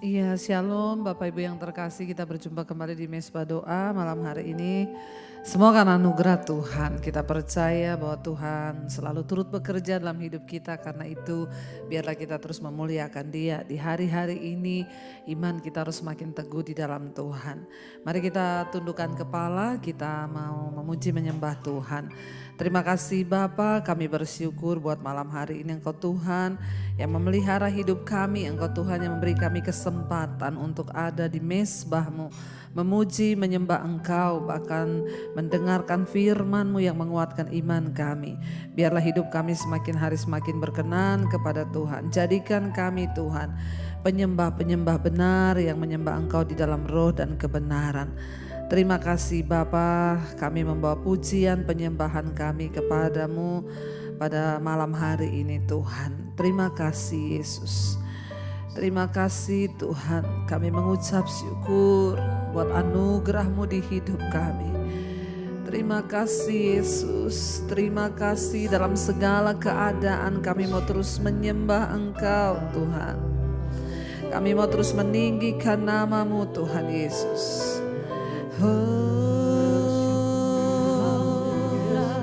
Iya, shalom Bapak Ibu yang terkasih, kita berjumpa kembali di Mesbah Doa malam hari ini. Semua karena anugerah Tuhan, kita percaya bahwa Tuhan selalu turut bekerja dalam hidup kita. Karena itu biarlah kita terus memuliakan Dia. Di hari-hari ini iman kita harus semakin teguh di dalam Tuhan. Mari kita tundukkan kepala, kita mau memuji menyembah Tuhan. Terima kasih Bapa, kami bersyukur buat malam hari ini Engkau Tuhan yang memelihara hidup kami, Engkau Tuhan yang memberi kami kesempatan untuk ada di mesbah-Mu, memuji, menyembah Engkau, bahkan mendengarkan firman-Mu yang menguatkan iman kami. Biarlah hidup kami semakin hari semakin berkenan kepada Tuhan. Jadikan kami Tuhan penyembah-penyembah benar yang menyembah Engkau di dalam roh dan kebenaran. Terima kasih Bapa, kami membawa pujian penyembahan kami kepadamu pada malam hari ini Tuhan. Terima kasih Yesus. Terima kasih Tuhan, kami mengucap syukur buat anugerah-Mu di hidup kami. Terima kasih Yesus, terima kasih dalam segala keadaan kami mau terus menyembah Engkau Tuhan. Kami mau terus meninggikan nama-Mu Tuhan Yesus.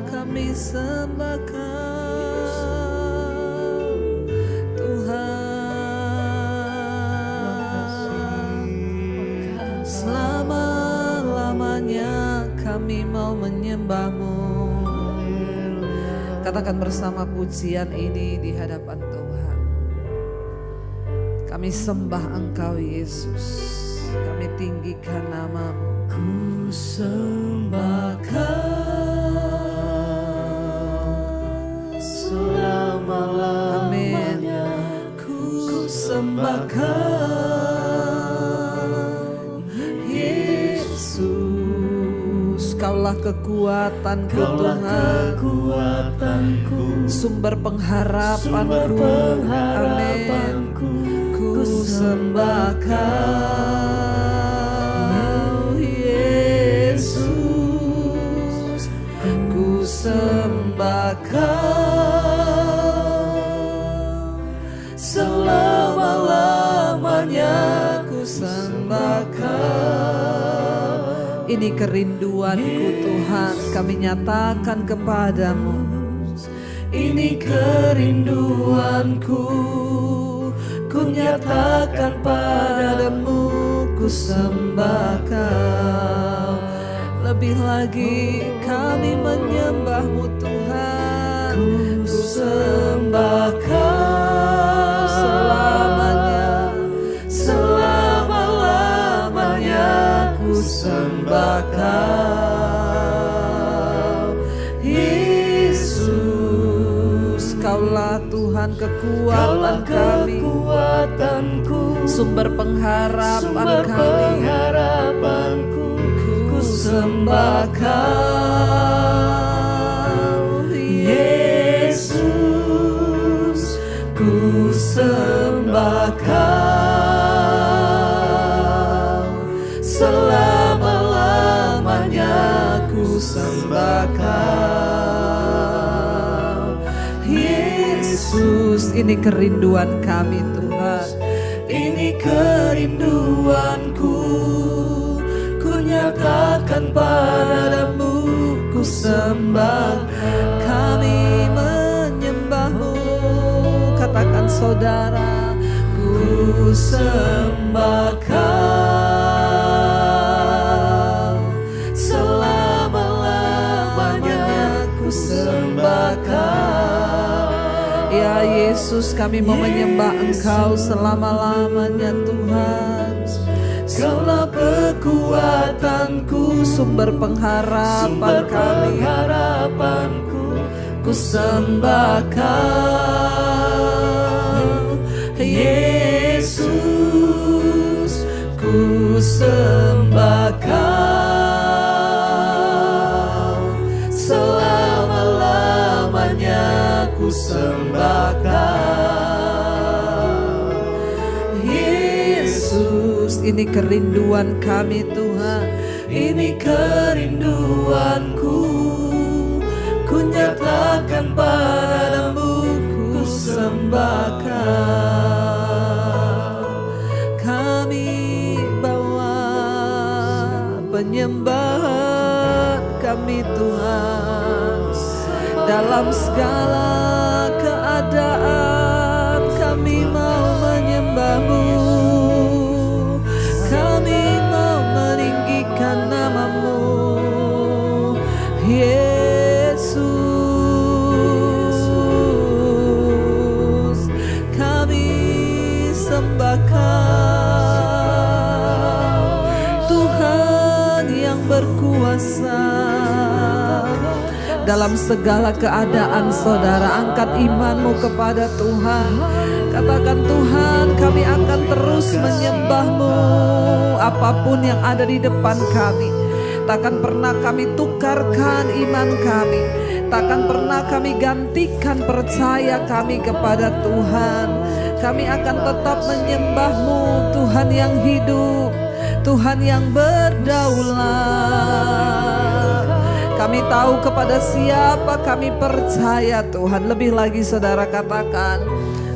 Kami sembah Kau Tuhan, selama-lamanya kami mau menyembah-Mu. Katakan bersama pujian ini di hadapan Tuhan. Kami sembah Engkau Yesus, kami tinggikan nama-Mu. Ku sembah Kau selama-lamanya. Ku sembah Kau Yesus. Kaulah kekuatanku Kaulah Tuhan, kekuatanku, sumber pengharapanku. pengharapanku. Ku sembah Kau Yesus, ku sembah Kau selama-lamanya. ku sembah Kau. Ini kerinduanku Tuhan, kami nyatakan kepadamu. Ini kerinduanku, ku nyatakan padamu. Ku sembah Kau. Lebih lagi kami menyembah-Mu Tuhan. Ku sembah Kau selamanya, selama-lamanya. Ku sembah Kau Yesus. Kaulah Tuhan Kaulah kekuatan kami, kekuatanku, sumber pengharapan sumber kami. pengharapanku. Ku sembah Kau Yesus. Ku sembah Kau selama-lamanya. Ku sembah Kau Yesus. Ini kerinduan kami Tuhan. Ini kerinduanku, ku nyatakan padamu. Ku sembah Kami menyembah-Mu. Katakan saudara, Ku sembah Kau selama-lamanya. Ku sembah Kau ya Yesus, kami mau menyembah Engkau selama-lamanya Tuhan. Kaulah kekuatanku, Sumber pengharapan sumber kami. pengharapanku. Ku sembah Kau Yesus. Ku sembah Kau selama-lamanya. Ku sembah Kau Yesus. Ini kerinduan kami Tuhan. Ini kerinduanku, ku nyatakan padamu. Ku sembah Kau penyembahan kami Tuhan. Dalam segala keadaan kami mau menyembah-Mu. Kami mau meninggikan nama-Mu, Yesus. Kami sembah Kau, Tuhan yang berkuasa. Dalam segala keadaan saudara, angkat imanmu kepada Tuhan. Katakan, Tuhan, kami akan terus menyembah-Mu. Apapun yang ada di depan kami, takkan pernah kami tukarkan iman kami. Takkan pernah kami gantikan percaya kami kepada Tuhan. Kami akan tetap menyembah-Mu, Tuhan yang hidup, Tuhan yang berdaulat. Kami tahu kepada siapa kami percaya Tuhan. Lebih lagi saudara katakan,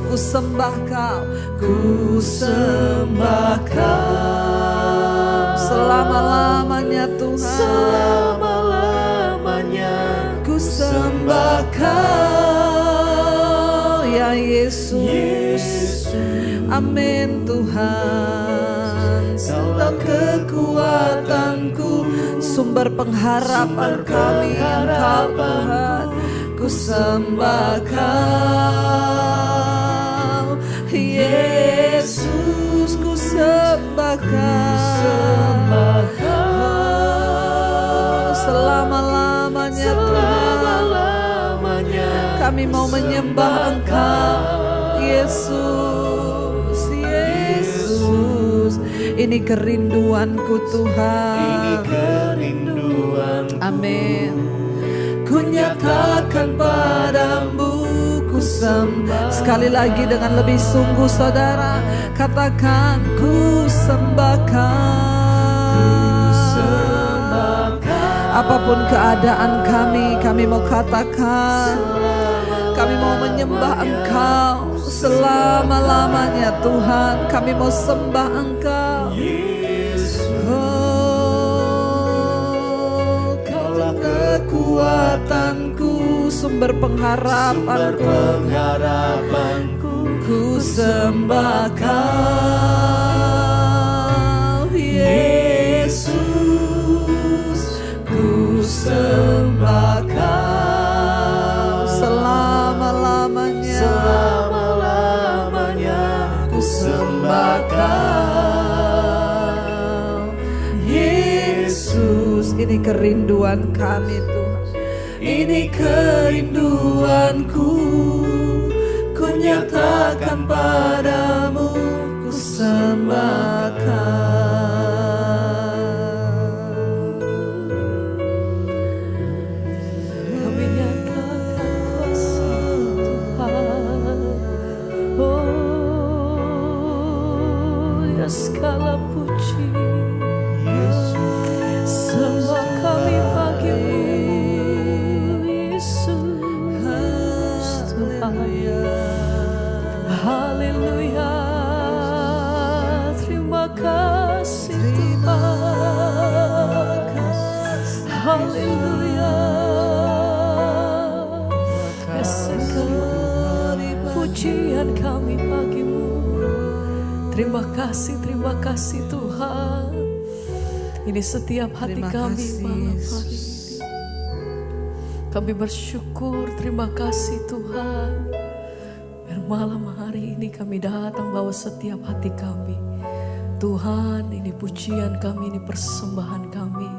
ku sembah Kau, ku sembah Kau selama-lamanya Tuhan. Selama-lamanya ku sembah Kau ya Yesus. Amin Tuhan. Kau kekuatanku, sumber pengharapan kami, Engkau Tuhan. Ku sembah Kau Yesus, ku sembah Kau selama-lamanya Tuhan. Kami mau menyembah Engkau Yesus, Yesus. Ini kerinduanku Tuhan. Ini kerinduanku. Amin. Ku nyatakan padamu, ku sembah. Sekali lagi dengan lebih sungguh saudara, katakan, ku sembah Kau. Apapun keadaan kami mau katakan, kami mau menyembah Engkau selama-lamanya Tuhan. Kami mau sembah Engkau. Oh, Kaulah kekuatanku, sumber pengharapanku. Ku sembah Kau Yesus. Ku sembah Kau selama-lamanya. Selama-lamanya ku sembah Kau Yesus. Ini kerinduan kami Tuhan. Ini kerinduanku. Ku nyatakan padamu, ku sembah Kau. Kami nyatakan kuasa Tuhan. Oh, ya segala puji, sembah kami bagimu Yesus Tuhan. Haleluya, terima kasih Tuhan. Haleluya, ya segala pujian kami bagimu. Terima kasih Tuhan. Ini setiap hati kami malam hari ini. Kami bersyukur, terima kasih Tuhan. Biar malam hari ini kami datang bawa setiap hati kami. Tuhan, ini pujian kami, ini persembahan kami.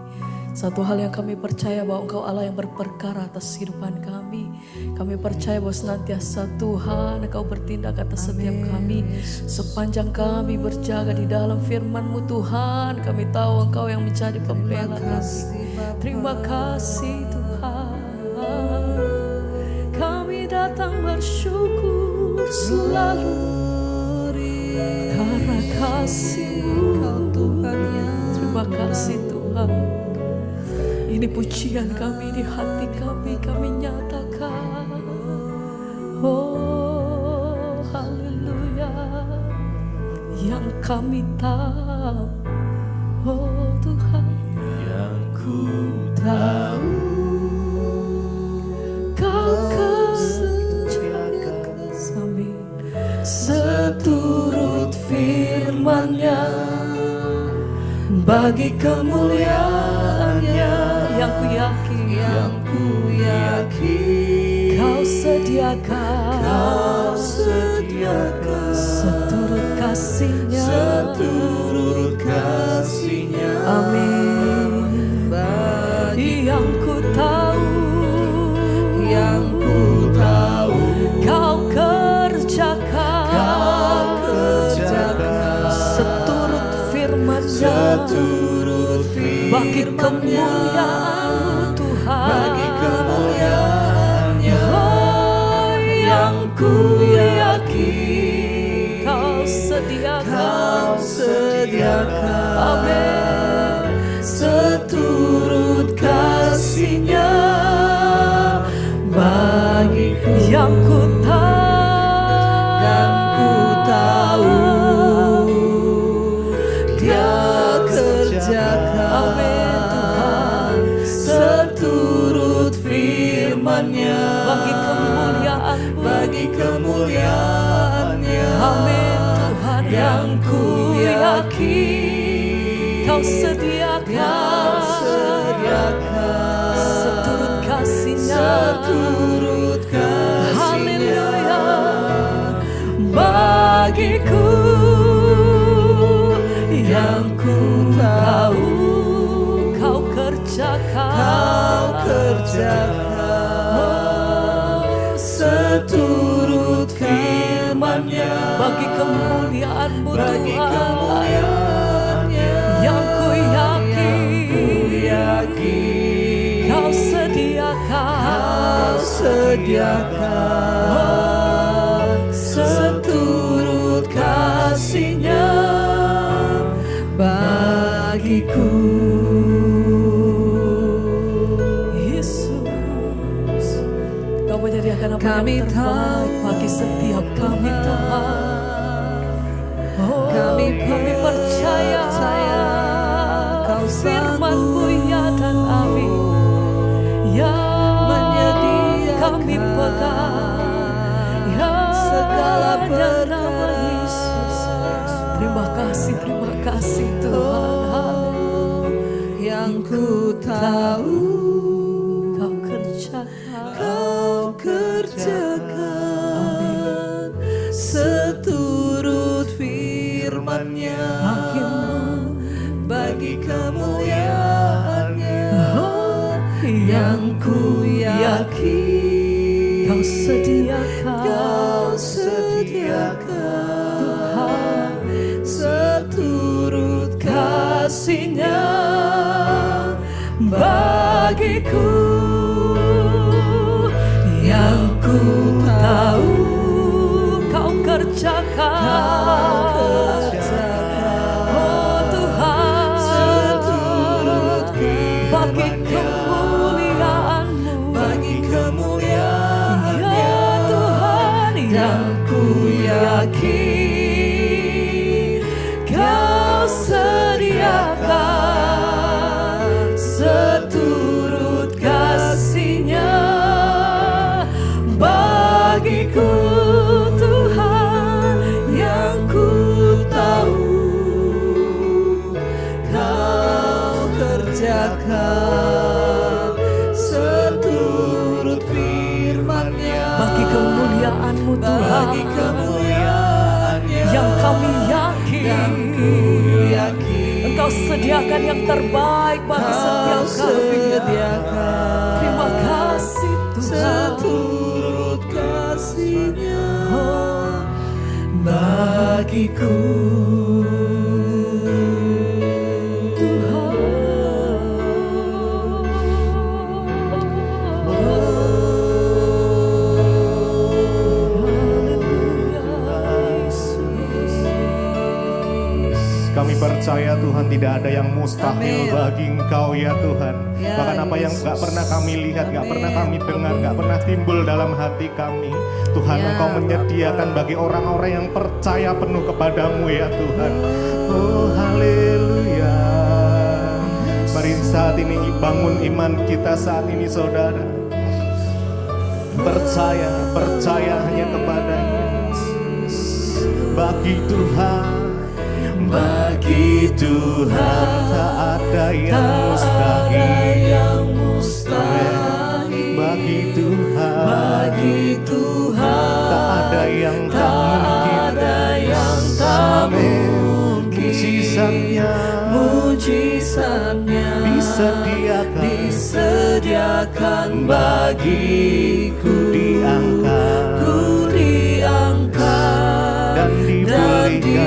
Satu hal yang kami percaya bahwa Engkau Allah yang berperkara atas kehidupan kami. Kami percaya bahwa senantiasa Tuhan Engkau bertindak atas setiap kami. Sepanjang kami berjaga di dalam firman-Mu Tuhan, kami tahu Engkau yang menjadi pembela kami. Terima kasih Tuhan. Kami datang bersyukur selalu karena kasih-Mu Tuhan. Terima kasih Tuhan. Ini pujian kami di hati kami nyatakan. Oh haleluya, yang kami tahu, oh Tuhan, yang ku tahu Kau kerjakan kami seturut firman-Nya bagi kemuliaan-Nya yang ku yakin yang ku yakin. Kau sediakan seturut kasih-Nya seturut kasih-Nya. Amin. Bagi Yang ku tahu kau kerjakan seturut firman-Nya bagi kemuliaan-Mu Tuhan. bagi kemuliaan-Nya Oh, yang ku yakin. Kau sediakan Amin. Seturut kasih-Nya bagiku. yang ku tahu Dia kerjakan Amin Tuhan seturut firman-Nya bagi kemuliaan-Mu. bagi kemuliaan-Nya. Amin Tuhan yang ku yakin. Kau sediakan seturut kasih-Nya seturut kasih-Nya Haleluya bagiku yang ku tahu Kau kerjakan seturut firman-Nya bagi kemuliaan-Mu bagi Tuhan. kemuliaan-Nya Yang ku yakin. Kau sediakan seturut kasih-Nya bagiku. Yesus, Kau menyediakan apa Kami yang terbaik bagi setiap kami Tuhan. Oh, Kami percaya Kau firman-Mu ya dan amin. Yang kami pegang segala hanya nama Yesus. Terima kasih Tuhan. yang ku tahu Kau kerjakan seturut firman-Nya bagi kemuliaan-Nya yang ku yakin. Kau sediakan Tuhan seturut kasih-Nya bagiku yang ku tahu. Kau kerjakan oh Tuhan seturut bagi firman-Nya kemuliaan-Mu bagi kemuliaan-Nya ya Tuhan yang ku yakin. Kau sediakan seturut kasih-Nya bagiku. Tuhan Yang ku tahu kau kerjakan seturut firman-Nya bagi kemuliaan-Mu Tuhan bagi kemuliaan-Nya yang kami yang ku yakin yakin. Engkau sediakan yang terbaik bagi setiap kami. sediakan Terima kasih Tuhan. seturut kasih-Nya bagiku. Kami percaya Tuhan tidak ada yang mustahil Amin. bagi Engkau ya Tuhan. Ya, Bahkan apa yang Yesus. gak pernah kami lihat, gak Amin. pernah kami dengar, gak pernah timbul dalam hati kami. Tuhan Ya, Engkau menyediakan bagi orang-orang yang percaya penuh kepadamu ya Tuhan. Oh haleluya. Mari saat ini bangun iman kita saat ini saudara. Percaya hanya kepada Yesus. Bagi Tuhan tak ada yang mustahil. Bagi Tuhan tak ada yang tak mungkin. Mujizatnya disediakan bagiku, diangkat dan dipulihkan.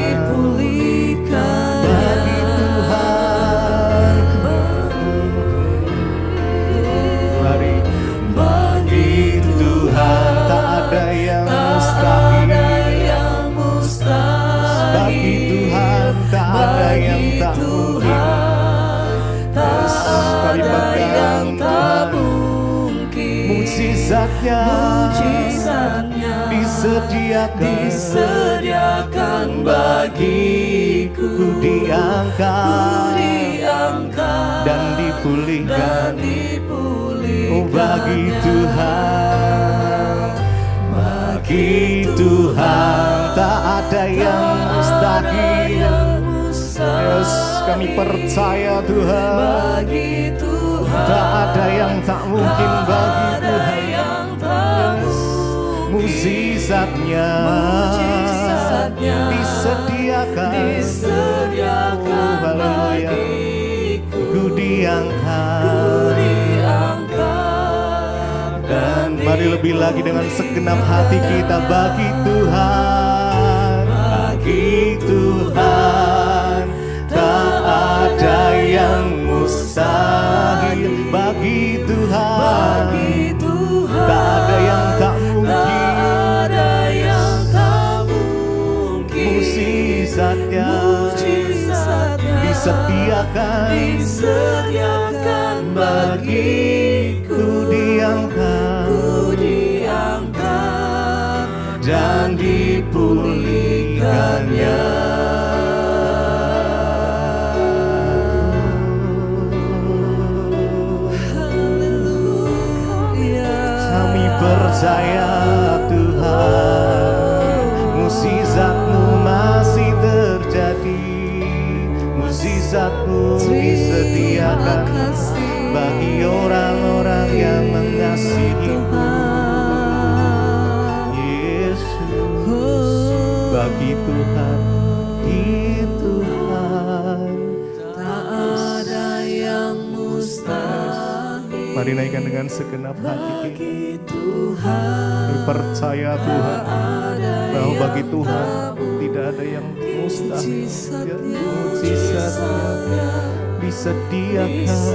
Bagi Tuhan tak ada yang mustahil. Bagi Tuhan tak ada yang tak mungkin. Mujizatnya disediakan bagiku, diangkat dan dipulihkan. Oh bagi Tuhan tak ada yang mustahil. Yes, kami percaya Tuhan. Tak ada yang tak mungkin bagi Tuhan. Yes. Mujizatnya disediakan. Oh haleluya. Ku diangkat. Dan mari lebih lagi dengan segenap hati kita bagi Tuhan. Tak ada yang mustahil. Bagi Tuhan tak ada yang tak mungkin. Mujizatnya disediakan bagiku, diangkat dan dipulihkannya. Kami percaya Tuhan, mujizat-Mu masih terjadi. Mujizat-Mu disediakan bagi orang-orang yang mengasihi-Mu. Yesus, bagi Tuhan tak ada yang mustahil. Mari naikkan dengan segenap hati kita. Kami percaya Tuhan bahwa bagi Tuhan tidak ada yang mustahil. Ya, mujizatnya disediakan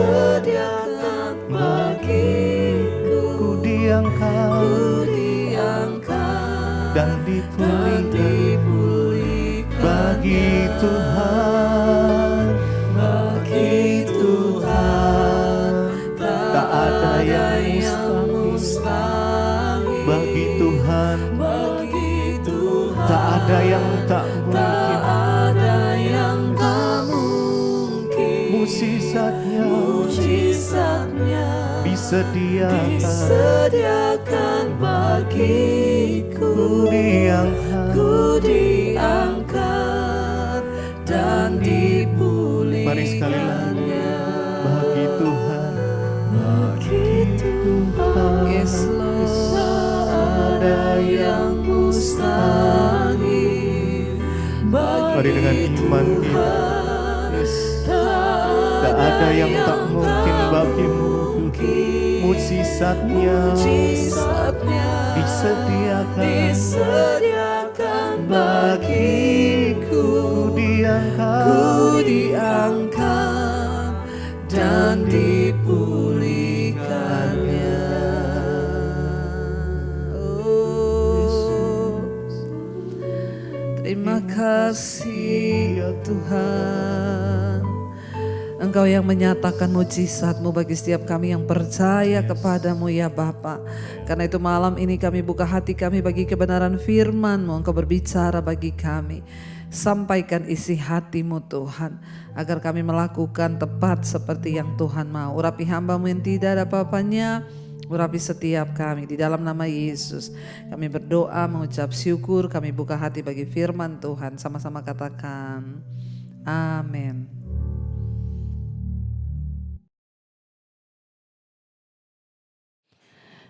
bagiku, ku diangkat dan dipulihkan. Bagi Tuhan tak ada yang mustahil. Bagi Tuhan tak ada yang tak mungkin. Mujizatnya disediakan bagiku, ku diangkat dan dipulihkan. Mari sekali lagi. Bagi Tuhan Yes Lord, tak ada yang mustahil. mari dengan iman kita. Yes. Tak ada yang tak mungkin bagimu. Mujizatnya disediakan bagiku, ku diangkat dan dipulihkannya. Oh, terima kasih ya Tuhan. Engkau yang menyatakan mujizat-Mu bagi setiap kami yang percaya kepada-Mu ya Bapa. Karena itu malam ini kami buka hati kami bagi kebenaran firman-Mu. Engkau berbicara bagi kami. Sampaikan isi hati-Mu Tuhan, agar kami melakukan tepat seperti yang Tuhan mau. Urapi hamba-Mu yang tidak ada apa-apanya, urapi setiap kami di dalam nama Yesus. Kami berdoa, mengucap syukur, kami buka hati bagi firman Tuhan. Sama-sama katakan amin.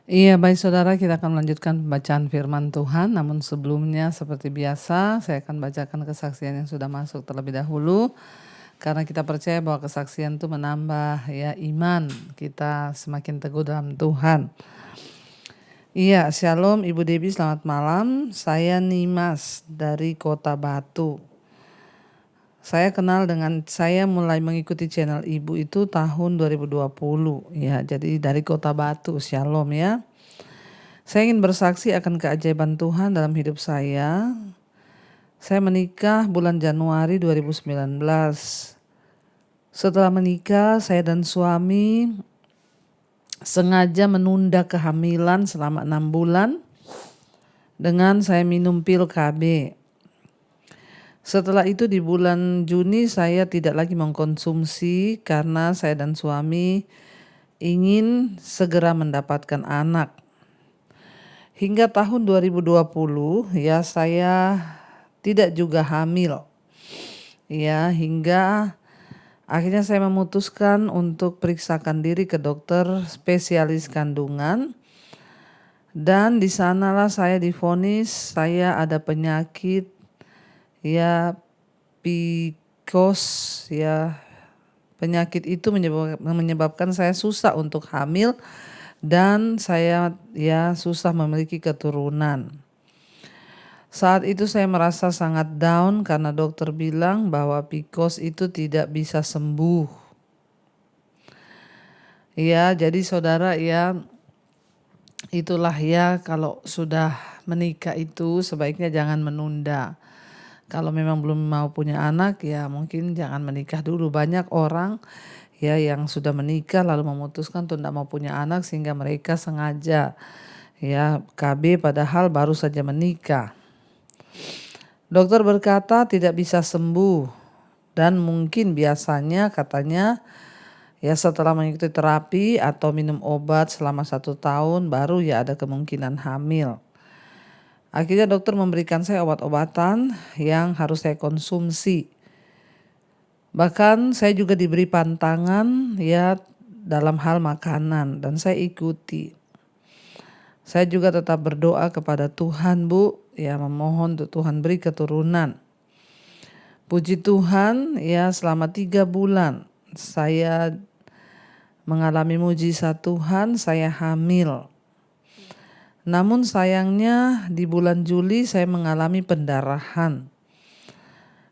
Iya, baik saudara, kita akan melanjutkan pembacaan firman Tuhan. Namun sebelumnya seperti biasa saya akan bacakan kesaksian yang sudah masuk terlebih dahulu. Karena kita percaya bahwa kesaksian itu menambah ya iman kita semakin teguh dalam Tuhan. Iya, shalom Ibu Debbie, selamat malam. Saya Nimas dari Kota Batu. Saya mulai mengikuti channel Ibu itu tahun 2020 ya. Jadi dari Kota Batu, shalom ya. Saya ingin bersaksi akan keajaiban Tuhan dalam hidup saya. Saya menikah bulan Januari 2019. Setelah menikah, saya dan suami sengaja menunda kehamilan selama 6 bulan dengan saya minum pil KB. Setelah itu di bulan Juni saya tidak lagi mengkonsumsi karena saya dan suami ingin segera mendapatkan anak. Hingga tahun 2020 ya saya tidak juga hamil. Ya, hingga akhirnya saya memutuskan untuk periksakan diri ke dokter spesialis kandungan. Dan di sanalah saya divonis saya ada penyakit ya PCOS ya. Penyakit itu menyebabkan saya susah untuk hamil dan saya ya susah memiliki keturunan. Saat itu saya merasa sangat down karena dokter bilang bahwa PCOS itu tidak bisa sembuh. Ya, jadi saudara ya itulah ya kalau sudah menikah itu sebaiknya jangan menunda. Kalau memang belum mau punya anak ya mungkin jangan menikah dulu. Banyak orang ya yang sudah menikah lalu memutuskan untuk tidak mau punya anak sehingga mereka sengaja ya KB padahal baru saja menikah. Dokter berkata tidak bisa sembuh dan mungkin biasanya katanya ya setelah mengikuti terapi atau minum obat selama 1 tahun baru ya ada kemungkinan hamil. Akhirnya dokter memberikan saya obat-obatan yang harus saya konsumsi. Bahkan saya juga diberi pantangan ya dalam hal makanan dan saya ikuti. Saya juga tetap berdoa kepada Tuhan Bu, ya memohon untuk Tuhan beri keturunan. Puji Tuhan ya selama 3 bulan saya mengalami mujizat Tuhan, saya hamil. Namun sayangnya di bulan Juli saya mengalami pendarahan.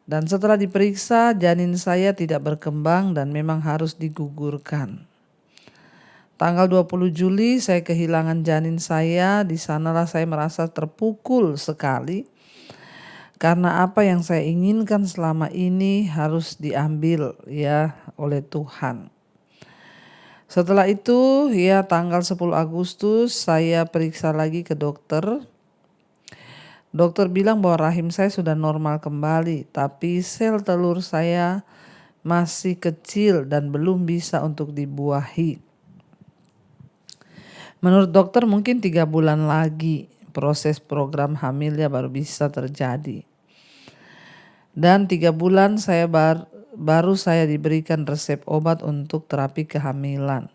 Dan setelah diperiksa janin saya tidak berkembang dan memang harus digugurkan. Tanggal 20 Juli saya kehilangan janin saya, di sanalah saya merasa terpukul sekali. Karena apa yang saya inginkan selama ini harus diambil ya oleh Tuhan. Setelah itu ya tanggal 10 Agustus saya periksa lagi ke dokter. Dokter bilang bahwa rahim saya sudah normal kembali, tapi sel telur saya masih kecil dan belum bisa untuk dibuahi. Menurut dokter mungkin 3 bulan lagi proses program hamilnya baru bisa terjadi. Dan 3 bulan baru saya diberikan resep obat untuk terapi kehamilan.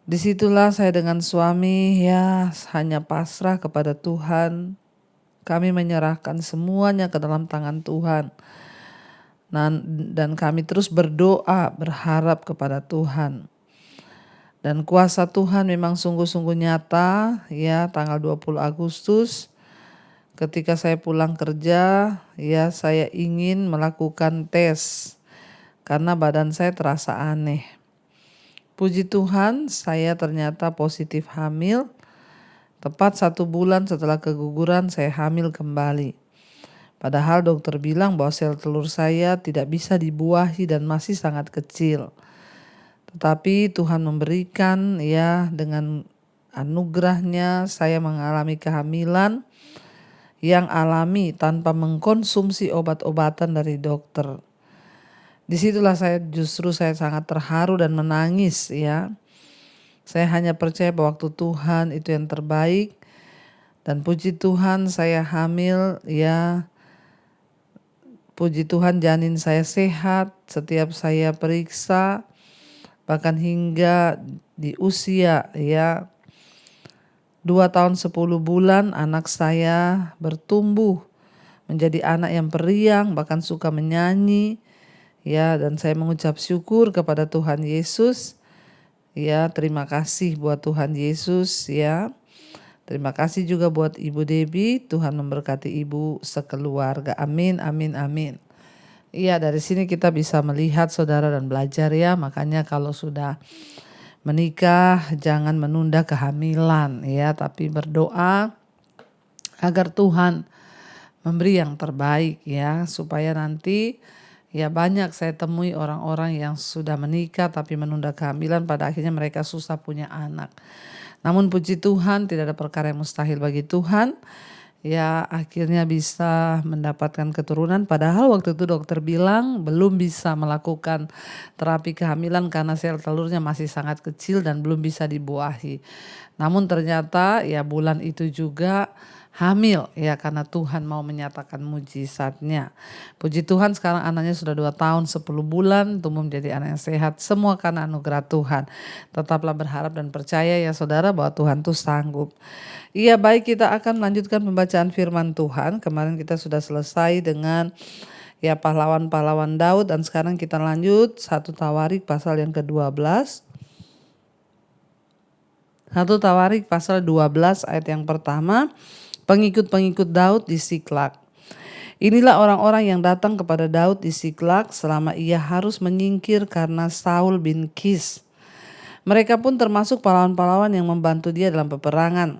Disitulah saya dengan suami ya hanya pasrah kepada Tuhan. Kami menyerahkan semuanya ke dalam tangan Tuhan. Dan kami terus berdoa berharap kepada Tuhan. Dan kuasa Tuhan memang sungguh-sungguh nyata ya tanggal 20 Agustus. Ketika saya pulang kerja, ya saya ingin melakukan tes karena badan saya terasa aneh. Puji Tuhan, saya ternyata positif hamil. Tepat 1 bulan setelah keguguran, saya hamil kembali. Padahal dokter bilang bahwa sel telur saya tidak bisa dibuahi dan masih sangat kecil. Tetapi Tuhan memberikan ya dengan anugerahnya saya mengalami kehamilan. yang alami tanpa mengkonsumsi obat-obatan dari dokter. Disitulah saya sangat terharu dan menangis ya. Saya hanya percaya bahwa waktu Tuhan itu yang terbaik. Dan puji Tuhan saya hamil ya. Puji Tuhan janin saya sehat. Setiap saya periksa. Bahkan hingga di usia ya 2 tahun 10 bulan anak saya bertumbuh menjadi anak yang periang, bahkan suka menyanyi. Ya, dan saya mengucap syukur kepada Tuhan Yesus. Ya, terima kasih buat Tuhan Yesus ya. Terima kasih juga buat Ibu Debbie. Tuhan memberkati Ibu sekeluarga. Amin, amin, amin. Iya, dari sini kita bisa melihat saudara dan belajar ya. Makanya kalau sudah menikah jangan menunda kehamilan ya, tapi berdoa agar Tuhan memberi yang terbaik ya, supaya nanti ya banyak saya temui orang-orang yang sudah menikah tapi menunda kehamilan, pada akhirnya mereka susah punya anak. Namun puji Tuhan tidak ada perkara yang mustahil bagi Tuhan. Ya akhirnya bisa mendapatkan keturunan, padahal waktu itu dokter bilang belum bisa melakukan terapi kehamilan karena sel telurnya masih sangat kecil dan belum bisa dibuahi. Namun ternyata ya bulan itu juga hamil ya, karena Tuhan mau menyatakan mujizatnya. Puji Tuhan sekarang anaknya sudah 2 tahun 10 bulan, tumbuh menjadi anak yang sehat, semua karena anugerah Tuhan. Tetaplah berharap dan percaya ya saudara bahwa Tuhan tuh sanggup. Iya, baik, kita akan melanjutkan pembacaan firman Tuhan. Kemarin kita sudah selesai dengan ya pahlawan-pahlawan Daud, dan sekarang kita lanjut 1 Tawarik pasal yang ke-12. 1 Tawarik pasal 12 ayat yang pertama. Pengikut-pengikut Daud di Siklak. Inilah orang-orang yang datang kepada Daud di Siklak selama ia harus menyingkir karena Saul bin Kis. Mereka pun termasuk pahlawan-pahlawan yang membantu dia dalam peperangan.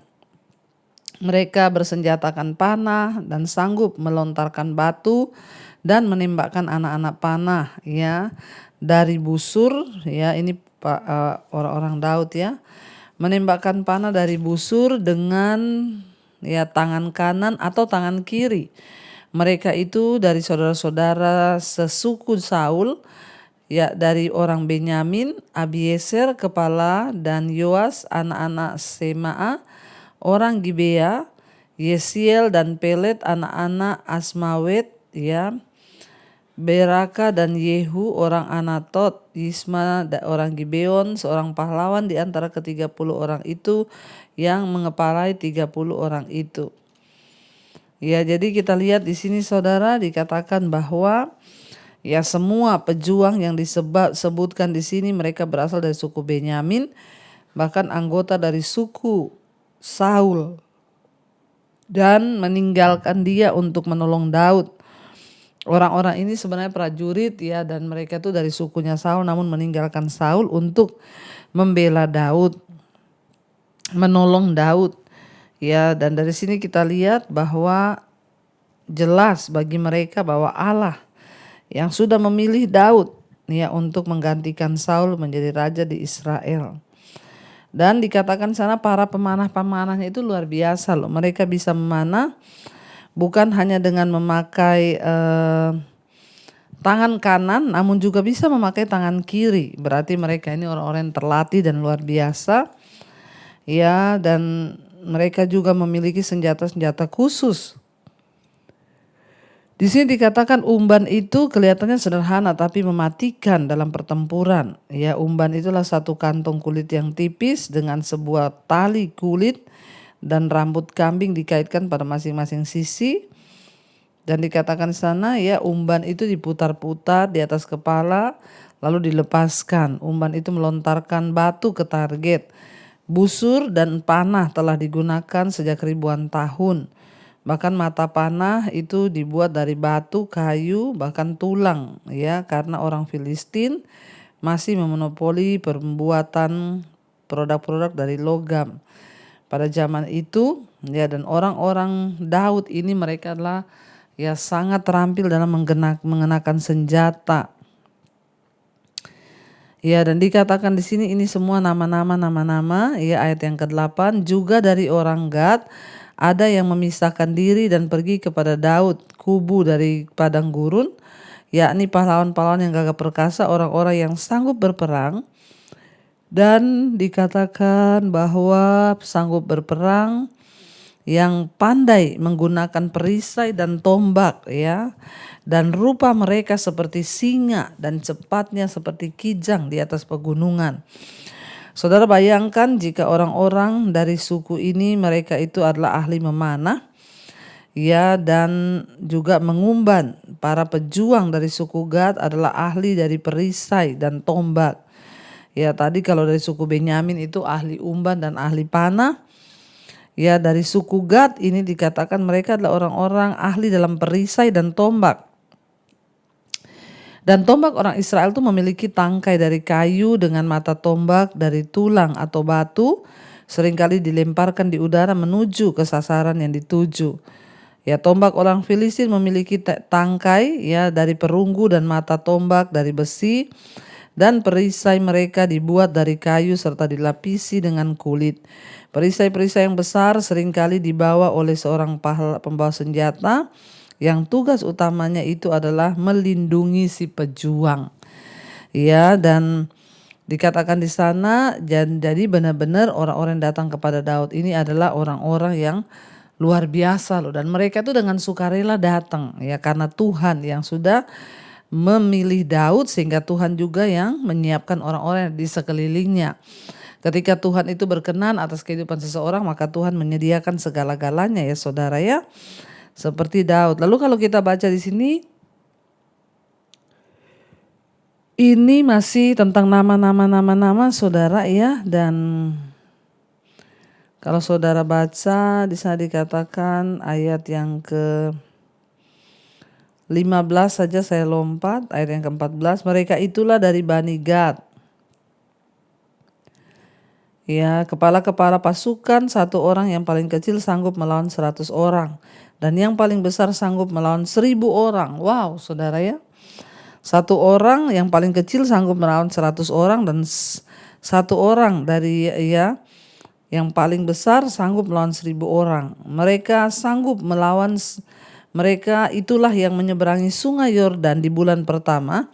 Mereka bersenjatakan panah dan sanggup melontarkan batu dan menembakkan anak-anak panah ya dari busur ya, ini orang-orang Daud ya, menembakkan panah dari busur dengan ya tangan kanan atau tangan kiri. Mereka itu dari saudara-saudara sesuku Saul, ya dari orang Benyamin, Abieser kepala, dan Yoas anak-anak Semaa, orang Gibea, Yesiel dan Pelet anak-anak Asmawet, ya Beraka dan Yehu orang Anatot, Yisma orang Gibeon, seorang pahlawan di antara ke-30 orang itu yang mengepalai 30 orang itu. Ya, jadi kita lihat di sini saudara dikatakan bahwa ya semua pejuang yang disebutkan di sini mereka berasal dari suku Benyamin, bahkan anggota dari suku Saul, dan meninggalkan dia untuk menolong Daud. Orang-orang ini sebenarnya prajurit ya, dan mereka itu dari sukunya Saul namun meninggalkan Saul untuk membela Daud, menolong Daud. Ya, dan dari sini kita lihat bahwa jelas bagi mereka bahwa Allah yang sudah memilih Daud ya untuk menggantikan Saul menjadi raja di Israel. Dan dikatakan sana para pemanah-pemanahnya itu luar biasa loh. Mereka bisa memanah bukan hanya dengan memakai tangan kanan, namun juga bisa memakai tangan kiri. Berarti mereka ini orang-orang yang terlatih dan luar biasa. Ya, dan mereka juga memiliki senjata-senjata khusus. Di sini dikatakan umban itu kelihatannya sederhana tapi mematikan dalam pertempuran. Ya, umban itulah satu kantong kulit yang tipis dengan sebuah tali kulit dan rambut kambing dikaitkan pada masing-masing sisi. Dan dikatakan sana ya umban itu diputar-putar di atas kepala lalu dilepaskan. Umban itu melontarkan batu ke target. Busur dan panah telah digunakan sejak ribuan tahun. Bahkan mata panah itu dibuat dari batu, kayu, bahkan tulang ya, karena orang Filistin masih memonopoli pembuatan produk-produk dari logam pada zaman itu ya. Dan orang-orang Daud ini mereka adalah ya sangat terampil dalam mengenakan senjata. Ya, dan dikatakan di sini ini semua nama-nama ya, ayat yang ke-8 juga dari orang Gad ada yang memisahkan diri dan pergi kepada Daud kubu dari padang gurun, yakni pahlawan-pahlawan yang gagah perkasa, orang-orang yang sanggup berperang. Dan dikatakan bahwa sanggup berperang yang pandai menggunakan perisai dan tombak, ya, dan rupa mereka seperti singa dan cepatnya seperti kijang di atas pegunungan. Saudara bayangkan jika orang-orang dari suku ini, mereka itu adalah ahli memanah, ya, dan juga mengumban. Para pejuang dari suku Gad adalah ahli dari perisai dan tombak. Ya, tadi kalau dari suku Benyamin itu ahli umban dan ahli panah. Ya, dari suku Gad ini dikatakan mereka adalah orang-orang ahli dalam perisai dan tombak. Dan tombak orang Israel itu memiliki tangkai dari kayu dengan mata tombak dari tulang atau batu, seringkali dilemparkan di udara menuju ke sasaran yang dituju. Ya, tombak orang Filistin memiliki tangkai, ya, dari perunggu dan mata tombak dari besi, dan perisai mereka dibuat dari kayu serta dilapisi dengan kulit. Perisai-perisai yang besar seringkali dibawa oleh seorang pembawa senjata yang tugas utamanya itu adalah melindungi si pejuang. Ya, dan dikatakan di sana, jadi benar-benar orang-orang yang datang kepada Daud ini adalah orang-orang yang luar biasa loh, dan mereka itu dengan sukarela datang, ya, karena Tuhan yang sudah memilih Daud, sehingga Tuhan juga yang menyiapkan orang-orang di sekelilingnya. Ketika Tuhan itu berkenan atas kehidupan seseorang, maka Tuhan menyediakan segala-galanya, ya saudara, ya, seperti Daud. Lalu kalau kita baca di sini, ini masih tentang nama-nama saudara, ya, dan kalau saudara baca di sana dikatakan ayat yang ke 15 saja saya lompat, ayat yang ke-14, mereka itulah dari Bani Gad. Ya, kepala-kepala pasukan, satu orang yang paling kecil sanggup melawan 100 orang. Dan yang paling besar sanggup melawan 1000 orang. Wow, saudara, ya. Satu orang yang paling kecil sanggup melawan 100 orang, dan satu orang dari, ya, yang paling besar sanggup melawan 1000 orang. Mereka sanggup melawan. Mereka itulah yang menyeberangi sungai Yordan di bulan pertama,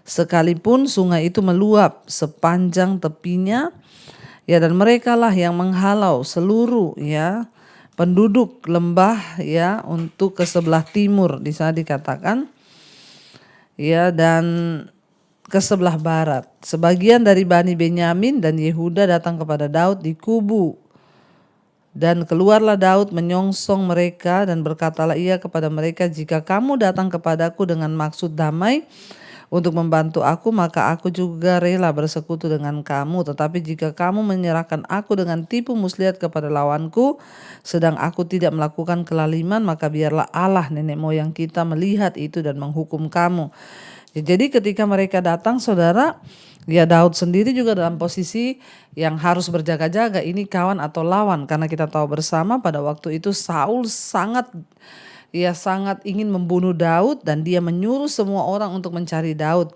sekalipun sungai itu meluap sepanjang tepinya, ya, dan mereka lah yang menghalau seluruh, ya, penduduk lembah, ya, untuk ke sebelah timur, di sana dikatakan, ya, dan ke sebelah barat. Sebagian dari Bani Benyamin dan Yehuda datang kepada Daud di kubu. Dan keluarlah Daud menyongsong mereka dan berkatalah ia kepada mereka, jika kamu datang kepadaku dengan maksud damai untuk membantu aku, maka aku juga rela bersekutu dengan kamu. Tetapi jika kamu menyerahkan aku dengan tipu muslihat kepada lawanku, sedang aku tidak melakukan kelaliman, maka biarlah Allah nenek moyang kita melihat itu dan menghukum kamu. Ya, jadi ketika mereka datang, saudara, ya, Daud sendiri juga dalam posisi yang harus berjaga-jaga, ini kawan atau lawan, karena kita tahu bersama pada waktu itu Saul sangat ingin membunuh Daud, dan dia menyuruh semua orang untuk mencari Daud.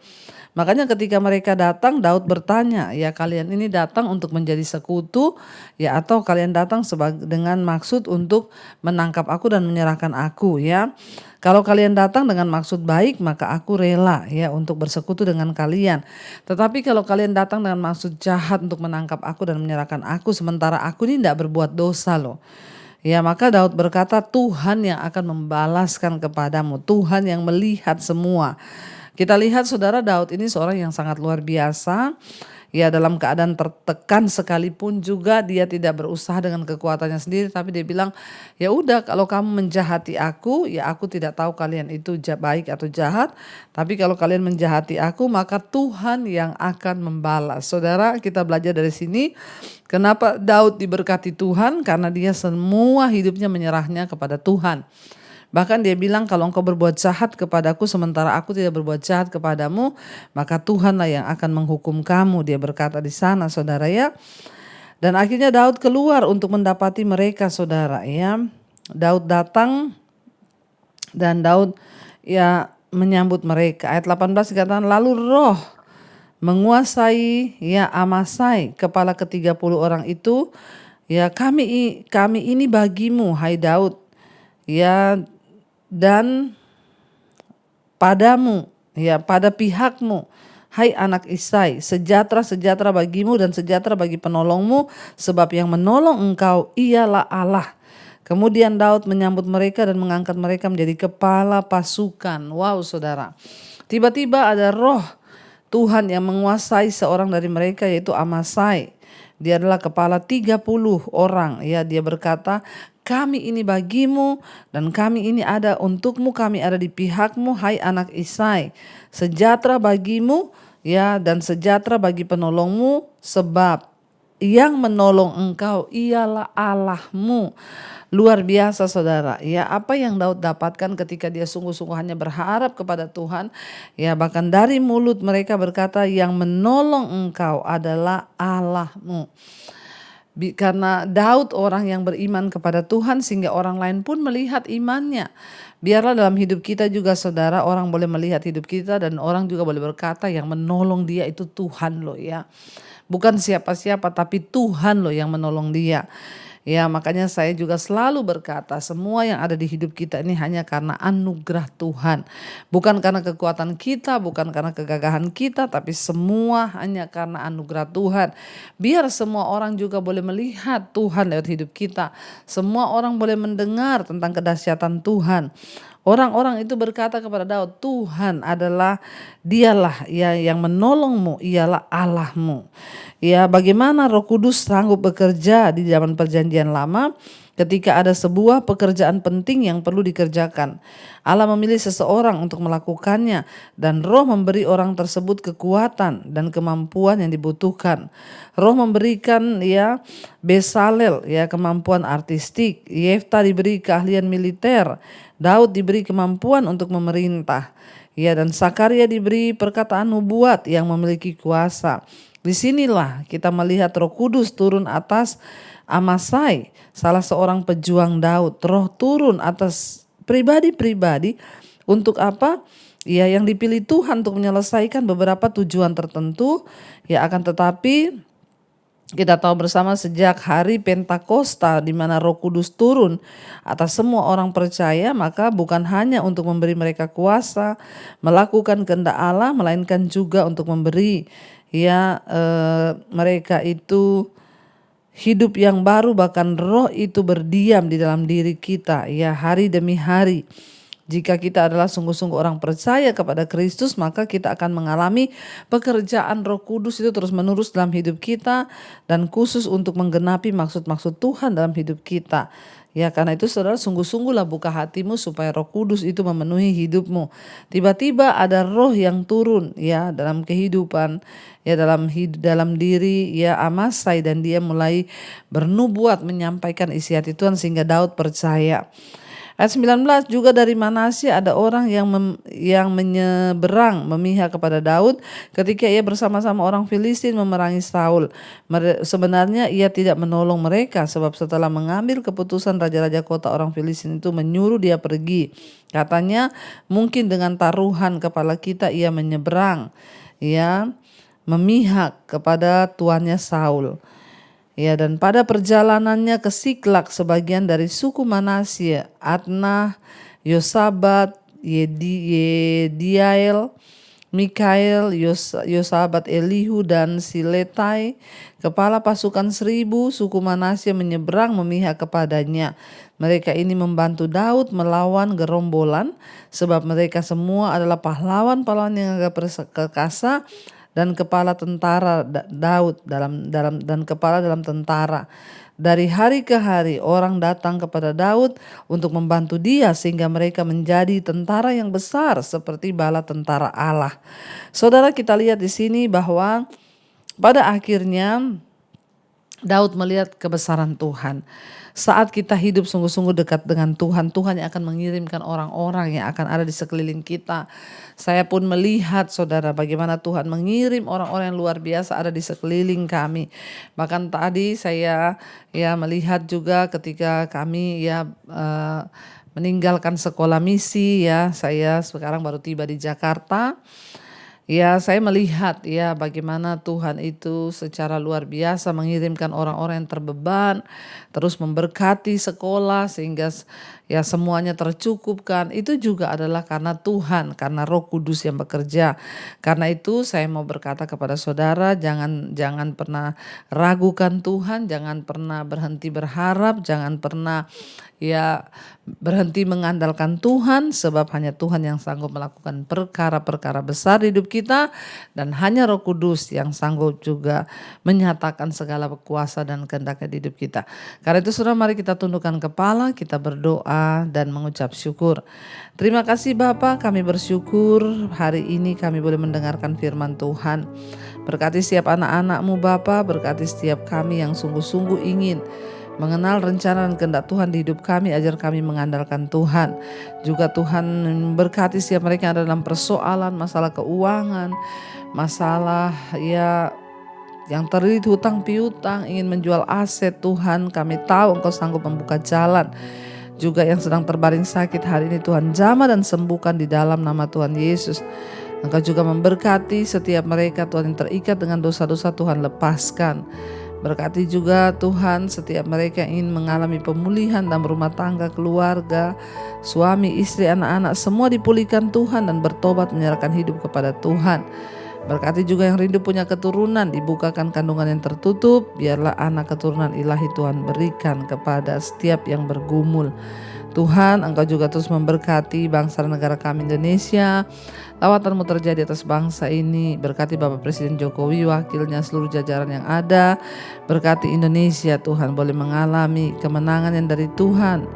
Makanya ketika mereka datang, Daud bertanya, ya, kalian ini datang untuk menjadi sekutu, ya, atau kalian datang dengan maksud untuk menangkap aku dan menyerahkan aku, ya. Kalau kalian datang dengan maksud baik, maka aku rela, ya, untuk bersekutu dengan kalian. Tetapi kalau kalian datang dengan maksud jahat untuk menangkap aku dan menyerahkan aku, sementara aku ini tidak berbuat dosa loh. Ya, maka Daud berkata, Tuhan yang akan membalaskan kepadamu, Tuhan yang melihat semua. Kita lihat, saudara, Daud ini seorang yang sangat luar biasa. Ya, dalam keadaan tertekan sekalipun juga dia tidak berusaha dengan kekuatannya sendiri, tapi dia bilang, ya udah, kalau kamu menjahati aku, ya aku tidak tahu kalian itu baik atau jahat, tapi kalau kalian menjahati aku, maka Tuhan yang akan membalas. Saudara, kita belajar dari sini, kenapa Daud diberkati Tuhan? Karena dia semua hidupnya menyerahnya kepada Tuhan. Bahkan dia bilang, kalau engkau berbuat jahat kepadaku sementara aku tidak berbuat jahat kepadamu, maka Tuhanlah yang akan menghukum kamu. Dia berkata di sana, saudara, ya. Dan akhirnya Daud keluar untuk mendapati mereka, saudara, ya. Daud datang dan Daud, ya, menyambut mereka. Ayat 18 dikatakan, lalu roh menguasai, ya, Amasai, kepala ke-30 orang itu, Ya, kami ini bagimu, hai Daud. Ya, dan padamu, ya, pada pihakmu, hai anak Isai, sejahtera bagimu dan sejahtera bagi penolongmu, sebab yang menolong engkau ialah Allah. Kemudian Daud menyambut mereka dan mengangkat mereka menjadi kepala pasukan. Wow, saudara. Tiba-tiba ada roh Tuhan yang menguasai seorang dari mereka, yaitu Amasai. Dia adalah kepala 30 orang. Ya, dia berkata, kami ini bagimu dan kami ini ada untukmu, kami ada di pihakmu, hai anak Isai. Sejahtera bagimu, ya, dan sejahtera bagi penolongmu, sebab yang menolong engkau ialah Allahmu. Luar biasa, saudara. Ya, apa yang Daud dapatkan ketika dia sungguh-sungguh hanya berharap kepada Tuhan. Ya, bahkan dari mulut mereka berkata, yang menolong engkau adalah Allahmu. Karena Daud orang yang beriman kepada Tuhan, sehingga orang lain pun melihat imannya. Biarlah dalam hidup kita juga, saudara, orang boleh melihat hidup kita dan orang juga boleh berkata yang menolong dia itu Tuhan loh, ya. Bukan siapa-siapa, tapi Tuhan loh yang menolong dia. Ya, makanya saya juga selalu berkata, semua yang ada di hidup kita ini hanya karena anugerah Tuhan. Bukan karena kekuatan kita, bukan karena kegagahan kita, tapi semua hanya karena anugerah Tuhan. Biar semua orang juga boleh melihat Tuhan lewat hidup kita. Semua orang boleh mendengar tentang kedahsyatan Tuhan. Orang-orang itu berkata kepada Daud, Tuhan adalah dialah ya yang menolongmu, ialah Allahmu. Ya, bagaimana Roh Kudus sanggup bekerja di zaman perjanjian lama ketika ada sebuah pekerjaan penting yang perlu dikerjakan. Allah memilih seseorang untuk melakukannya dan Roh memberi orang tersebut kekuatan dan kemampuan yang dibutuhkan. Roh memberikan ya Besalel ya kemampuan artistik, Yefta diberi keahlian militer, Daud diberi kemampuan untuk memerintah. Ya, dan Sakaria diberi perkataan nubuat yang memiliki kuasa. Disinilah kita melihat Roh Kudus turun atas Amasai, salah seorang pejuang Daud. Roh turun atas pribadi-pribadi untuk apa? Ya, yang dipilih Tuhan untuk menyelesaikan beberapa tujuan tertentu. Ya, akan tetapi kita tahu bersama sejak hari Pentakosta di mana Roh Kudus turun atas semua orang percaya, maka bukan hanya untuk memberi mereka kuasa melakukan kehendak Allah, melainkan juga untuk memberi mereka itu hidup yang baru, bahkan Roh itu berdiam di dalam diri kita ya hari demi hari. Jika kita adalah sungguh-sungguh orang percaya kepada Kristus, maka kita akan mengalami pekerjaan Roh Kudus itu terus-menerus dalam hidup kita dan khusus untuk menggenapi maksud-maksud Tuhan dalam hidup kita. Ya, karena itu saudara sungguh-sungguhlah buka hatimu supaya Roh Kudus itu memenuhi hidupmu. Tiba-tiba ada roh yang turun ya dalam kehidupan, ya dalam diri ya Amasai, dan dia mulai bernubuat menyampaikan isi hati Tuhan sehingga Daud percaya. Ayat 19, juga dari Manasye ada orang yang menyeberang memihak kepada Daud ketika ia bersama-sama orang Filistin memerangi Saul. Sebenarnya ia tidak menolong mereka, sebab setelah mengambil keputusan raja-raja kota orang Filistin itu menyuruh dia pergi. Katanya mungkin dengan taruhan kepala kita ia menyeberang ya memihak kepada tuannya Saul. Ya, dan pada perjalanannya ke Siklak, sebagian dari suku Manasye, Adnah, Yosabat, Yediael, Mikael, Yosabat, Elihu, dan Siletai, kepala pasukan 1000 suku Manasye menyeberang memihak kepadanya. Mereka ini membantu Daud melawan gerombolan, sebab mereka semua adalah pahlawan-pahlawan yang agak perkasa dan kepala tentara Daud dan kepala dalam tentara. Dari hari ke hari orang datang kepada Daud untuk membantu dia sehingga mereka menjadi tentara yang besar seperti bala tentara Allah. Saudara, kita lihat di sini bahwa pada akhirnya Daud melihat kebesaran Tuhan. Saat kita hidup sungguh-sungguh dekat dengan Tuhan, Tuhan yang akan mengirimkan orang-orang yang akan ada di sekeliling kita. Saya pun melihat saudara bagaimana Tuhan mengirim orang-orang yang luar biasa ada di sekeliling kami. Bahkan tadi saya melihat juga ketika kami meninggalkan sekolah misi ya, saya sekarang baru tiba di Jakarta. Ya, saya melihat ya bagaimana Tuhan itu secara luar biasa mengirimkan orang-orang yang terbeban, terus memberkati sekolah sehingga ya semuanya tercukupkan. Itu juga adalah karena Tuhan, karena Roh Kudus yang bekerja. Karena itu saya mau berkata kepada saudara, jangan pernah ragukan Tuhan, jangan pernah berhenti berharap, jangan pernah ya berhenti mengandalkan Tuhan, sebab hanya Tuhan yang sanggup melakukan perkara-perkara besar di hidup kita, dan hanya Roh Kudus yang sanggup juga menyatakan segala kuasa dan kehendaknya di hidup kita. Karena itu saudara, mari kita tundukkan kepala, kita berdoa dan mengucap syukur. Terima kasih Bapa, kami bersyukur hari ini kami boleh mendengarkan firman Tuhan. Berkati setiap anak-anak-Mu Bapa, berkati setiap kami yang sungguh-sungguh ingin mengenal rencana dan kehendak Tuhan di hidup kami, ajar kami mengandalkan Tuhan. Juga Tuhan berkati setiap mereka yang ada dalam persoalan, masalah keuangan, masalah ya yang terlilit hutang piutang, ingin menjual aset. Tuhan, kami tahu Engkau sanggup membuka jalan. Juga yang sedang terbaring sakit hari ini Tuhan jamah dan sembuhkan di dalam nama Tuhan Yesus. Engkau juga memberkati setiap mereka Tuhan yang terikat dengan dosa-dosa, Tuhan lepaskan. Berkati juga Tuhan setiap mereka yang ingin mengalami pemulihan dalam rumah tangga, keluarga, suami, istri, anak-anak, semua dipulihkan Tuhan dan bertobat menyerahkan hidup kepada Tuhan. Berkati juga yang rindu punya keturunan, dibukakan kandungan yang tertutup, biarlah anak keturunan ilahi Tuhan berikan kepada setiap yang bergumul. Tuhan, Engkau juga terus memberkati bangsa dan negara kami Indonesia. Lawatan-Mu terjadi atas bangsa ini. Berkati Bapak Presiden Jokowi, wakilnya, seluruh jajaran yang ada. Berkati Indonesia, Tuhan boleh mengalami kemenangan yang dari Tuhan.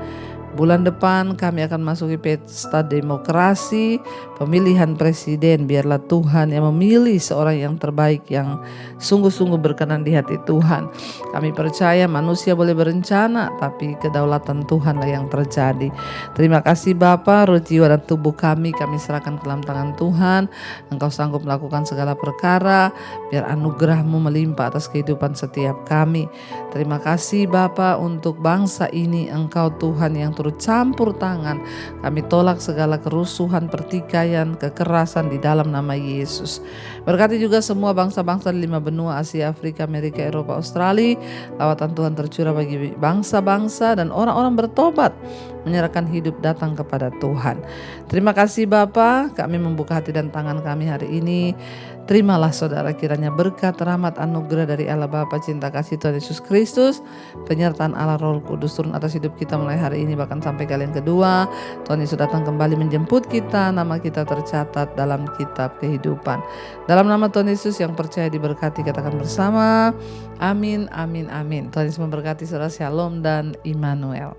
Bulan depan kami akan masuki pesta demokrasi, pemilihan presiden. Biarlah Tuhan yang memilih seorang yang terbaik, yang sungguh-sungguh berkenan di hati Tuhan. Kami percaya manusia boleh berencana, tapi kedaulatan Tuhanlah yang terjadi. Terima kasih Bapa, roh, jiwa dan tubuh kami serahkan ke dalam tangan Tuhan. Engkau sanggup melakukan segala perkara, biar anugerah-Mu melimpah atas kehidupan setiap kami. Terima kasih Bapa untuk bangsa ini. Engkau Tuhan yang turut campur tangan. Kami tolak segala kerusuhan, pertikaian, kekerasan di dalam nama Yesus. Berkati juga semua bangsa-bangsa di 5 benua, Asia, Afrika, Amerika, Eropa, Australia. Lawatan Tuhan tercurah bagi bangsa-bangsa dan orang-orang bertobat, menyerahkan hidup datang kepada Tuhan. Terima kasih Bapa, kami membuka hati dan tangan kami hari ini. Terimalah saudara kiranya berkat, rahmat, anugerah dari Allah Bapa, cinta kasih Tuhan Yesus Kristus, penyertaan Allah Roh Kudus turun atas hidup kita mulai hari ini bahkan sampai kali yang kedua. Tuhan Yesus datang kembali menjemput kita, nama kita tercatat dalam kitab kehidupan. Dalam nama Tuhan Yesus yang percaya diberkati, katakan bersama, amin, amin, amin. Tuhan Yesus memberkati saudara, shalom dan Immanuel.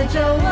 Jauh